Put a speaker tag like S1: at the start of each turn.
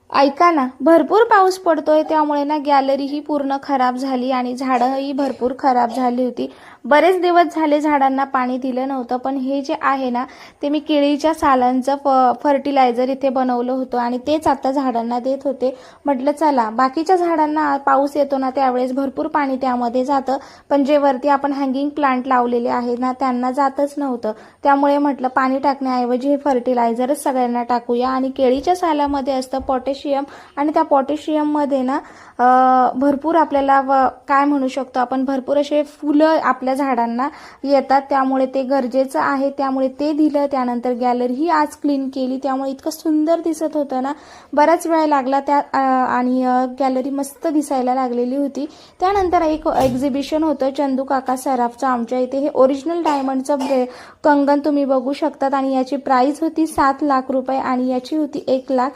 S1: ऐका ना, भरपूर पाऊस पडतोय त्यामुळे ना गॅलरी ही पूर्ण खराब झाली आणि झाडंही भरपूर खराब झाली होती. बरेच दिवस झाले झाडांना पाणी दिलं नव्हतं, पण हे जे आहे ना ते मी केळीच्या सालांचं फर्टिलायझर इथे बनवलं होतं आणि तेच आता झाडांना देत होते. म्हटलं चला, बाकीच्या झाडांना पाऊस येतो ना त्यावेळेस भरपूर पाणी त्यामध्ये जातं, पण जे वरती आपण हँगिंग प्लांट लावलेले आहेत ना त्यांना जातच नव्हतं. त्यामुळे म्हटलं पाणी टाकण्याऐवजी हे फर्टिलायझरच सगळ्यांना टाकूया. आणि केळीच्या सालामध्ये असतं पोटॅशियम आणि त्या पोटॅशियममध्ये ना भरपूर आपल्याला काय म्हणू शकतो आपण, भरपूर असे फुलं आपल्या झाडांना येतात, त्यामुळे ते गरजेचं आहे. त्यामुळे ते दिलं. त्यानंतर गॅलरी ही आज क्लीन केली, त्यामुळे इतकं सुंदर दिसत होतं ना. बराच वेळ लागला त्या आणि गॅलरी मस्त दिसायला लागलेली होती. त्यानंतर एक एक्झिबिशन होतं चंदू काका सराफचं आमच्या इथे. हे ओरिजिनल डायमंडचं कंगन तुम्ही बघू शकतात आणि याची प्राइस होती 7 लाख रुपये आणि याची होती 1 लाख.